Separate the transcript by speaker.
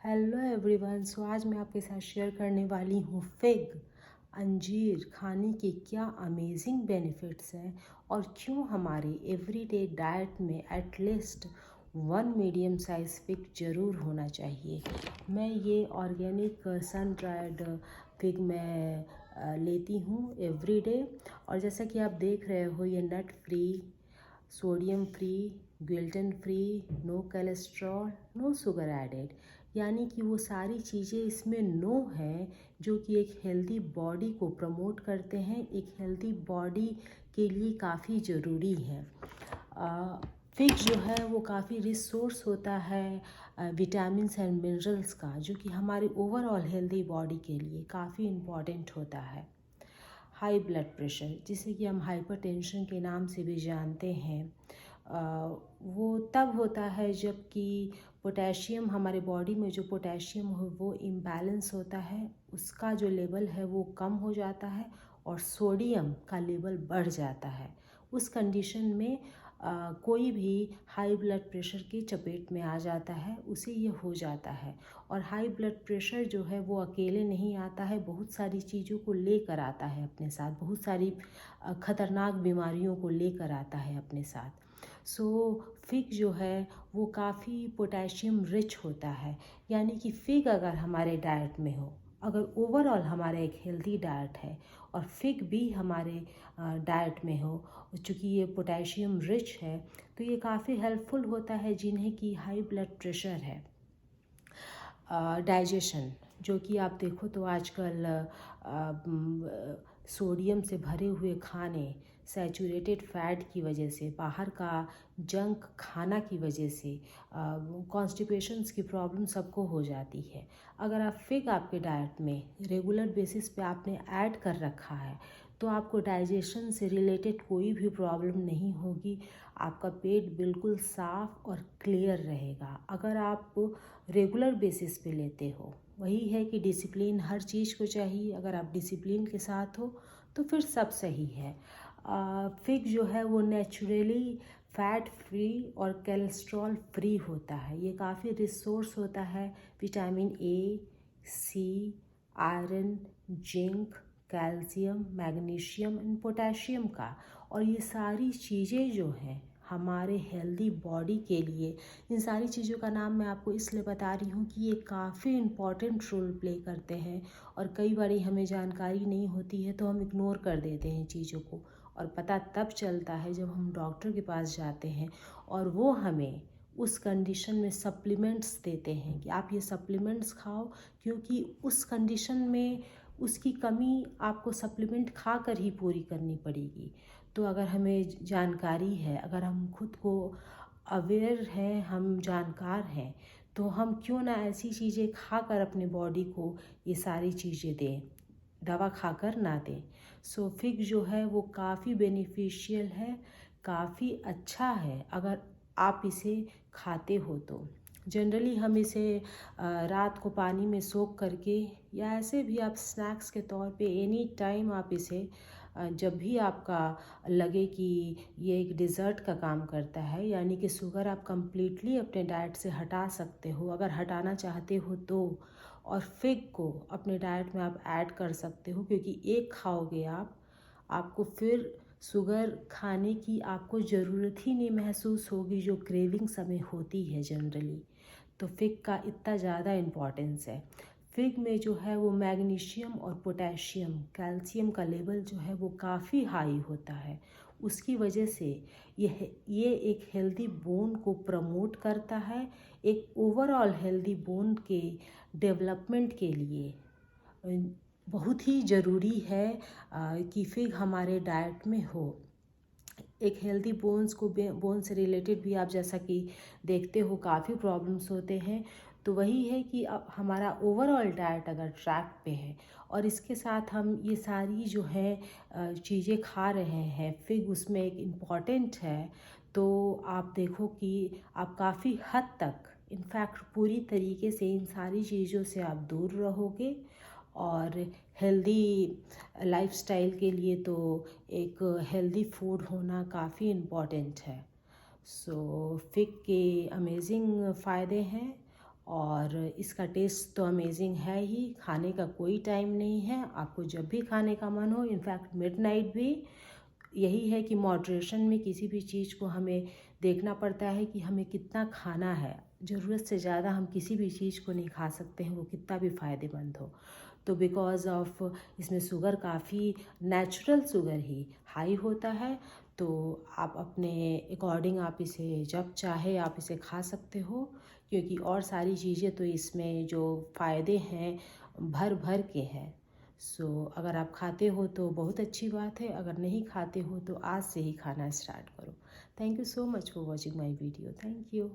Speaker 1: Hello everyone. आज मैं आपके साथ शेयर करने वाली हूँ फिग अंजीर खाने के क्या अमेजिंग बेनिफिट्स हैं और क्यों हमारे एवरीडे डाइट में एटलीस्ट 1 मीडियम साइज फिग ज़रूर होना चाहिए। मैं ये ऑर्गेनिक सन ड्राइड फिग मैं लेती हूँ एवरीडे, और जैसा कि आप देख रहे हो ये nut free, sodium free, gluten free, no cholesterol, no sugar added, यानी कि वो सारी चीज़ें इसमें नो हैं जो कि एक हेल्दी बॉडी को प्रमोट करते हैं, एक हेल्दी बॉडी के लिए काफ़ी ज़रूरी है। फिग जो है वो काफ़ी रिसोर्स होता है विटामिन्स एंड मिनरल्स का, जो कि हमारी ओवरऑल हेल्दी बॉडी के लिए काफ़ी इम्पॉर्टेंट होता है। हाई ब्लड प्रेशर, जिसे कि हम हाइपरटेंशन के नाम से भी जानते हैं, वो तब होता है जबकि पोटेशियम हमारे बॉडी में जो पोटेशियम हो वो इम्बैलेंस होता है, उसका जो लेवल है वो कम हो जाता है और सोडियम का लेवल बढ़ जाता है। उस कंडीशन में कोई भी हाई ब्लड प्रेशर की चपेट में आ जाता है, उसे ये हो जाता है। और हाई ब्लड प्रेशर जो है वो अकेले नहीं आता है, बहुत सारी चीज़ों को लेकर आता है अपने साथ, बहुत सारी ख़तरनाक बीमारियों को लेकर आता है अपने साथ। फिग जो है वो काफ़ी पोटेशियम रिच होता है, यानी कि फिग अगर हमारे डाइट में हो, अगर ओवरऑल हमारा एक हेल्दी डाइट है और फिग भी हमारे डाइट में हो, चूँकि ये पोटेशियम रिच है, तो ये काफ़ी हेल्पफुल होता है जिन्हें कि हाई ब्लड प्रेशर है। डाइजेशन, जो कि आप देखो तो आजकल सोडियम से भरे हुए खाने, सैचुरेटेड फैट की वजह से, बाहर का जंक खाना की वजह से कॉन्स्टिपेशंस की प्रॉब्लम सबको हो जाती है। अगर आप फिग आपके डाइट में रेगुलर बेसिस पे आपने ऐड कर रखा है तो आपको डाइजेशन से रिलेटेड कोई भी प्रॉब्लम नहीं होगी, आपका पेट बिल्कुल साफ़ और क्लियर रहेगा अगर आप रेगुलर बेसिस पे लेते हो। वही है कि डिसिप्लिन हर चीज़ को चाहिए, अगर आप डिसिप्लिन के साथ हो तो फिर सब सही है। फिग जो है वो नेचुरली फैट फ्री और कोलेस्ट्रॉल फ्री होता है। ये काफ़ी रिसोर्स होता है vitamin A, C, iron, zinc, calcium, magnesium and potassium का। और ये सारी चीज़ें जो हैं हमारे हेल्दी बॉडी के लिए, इन सारी चीज़ों का नाम मैं आपको इसलिए बता रही हूँ कि ये काफ़ी इम्पॉर्टेंट रोल प्ले करते हैं और कई बार हमें जानकारी नहीं होती है तो हम इग्नोर कर देते हैं चीज़ों को, और पता तब चलता है जब हम डॉक्टर के पास जाते हैं और वो हमें उस कंडीशन में सप्लीमेंट्स देते हैं कि आप ये सप्लीमेंट्स खाओ, क्योंकि उस कंडीशन में उसकी कमी आपको सप्लीमेंट खा कर ही पूरी करनी पड़ेगी। तो अगर हमें जानकारी है, अगर हम खुद को अवेयर हैं, हम जानकार हैं, तो हम क्यों ना ऐसी चीज़ें खाकर अपने बॉडी को ये सारी चीज़ें दें, दवा खाकर ना दें। फिग जो है वो काफ़ी बेनिफिशियल है, काफ़ी अच्छा है अगर आप इसे खाते हो तो। जनरली हम इसे रात को पानी में सोख करके या ऐसे भी आप स्नैक्स के तौर पे एनी टाइम आप इसे जब भी आपका लगे कि ये एक डिज़र्ट का काम करता है, यानी कि शुगर आप कंप्लीटली अपने डाइट से हटा सकते हो अगर हटाना चाहते हो तो, और फिग को अपने डाइट में आप ऐड कर सकते हो, क्योंकि एक खाओगे आपको फिर शुगर खाने की आपको ज़रूरत ही नहीं महसूस होगी, जो क्रेविंग्स हमें होती है जनरली। तो फिग का इतना ज़्यादा इम्पॉर्टेंस है। फिग में जो है वो मैग्नीशियम और पोटेशियम, कैल्शियम का लेवल जो है वो काफ़ी हाई होता है। उसकी वजह से ये एक हेल्दी बोन को प्रमोट करता है, एक ओवरऑल हेल्दी बोन के डेवलपमेंट के लिए बहुत ही ज़रूरी है कि फिग हमारे डाइट में हो। एक हेल्दी बोन से रिलेटेड भी आप जैसा कि देखते हो काफ़ी प्रॉब्लम्स होते हैं, तो वही है कि अब हमारा ओवरऑल डाइट अगर ट्रैक पे है और इसके साथ हम ये सारी जो है चीज़ें खा रहे हैं, फिग उसमें एक इम्पॉर्टेंट है, तो आप देखो कि आप काफ़ी हद तक, इनफैक्ट पूरी तरीके से इन सारी चीज़ों से आप दूर रहोगे। और हेल्दी लाइफस्टाइल के लिए तो एक हेल्दी फूड होना काफ़ी इम्पॉर्टेंट है। फिग के अमेजिंग फ़ायदे हैं और इसका टेस्ट तो अमेजिंग है ही। खाने का कोई टाइम नहीं है, आपको जब भी खाने का मन हो, इनफैक्ट मिडनाइट भी। यही है कि मॉडरेशन में किसी भी चीज़ को हमें देखना पड़ता है कि हमें कितना खाना है। ज़रूरत से ज़्यादा हम किसी भी चीज़ को नहीं खा सकते हैं, वो कितना भी फ़ायदेमंद हो। तो बिकॉज़ ऑफ इसमें शुगर काफ़ी नेचुरल शुगर ही हाई होता है, तो आप अपने अकॉर्डिंग आप इसे जब चाहे आप इसे खा सकते हो, क्योंकि और सारी चीज़ें तो इसमें जो फ़ायदे हैं भर भर के हैं। सो अगर आप खाते हो तो बहुत अच्छी बात है, अगर नहीं खाते हो तो आज से ही खाना स्टार्ट करो। Thank you so much for watching my video. Thank you.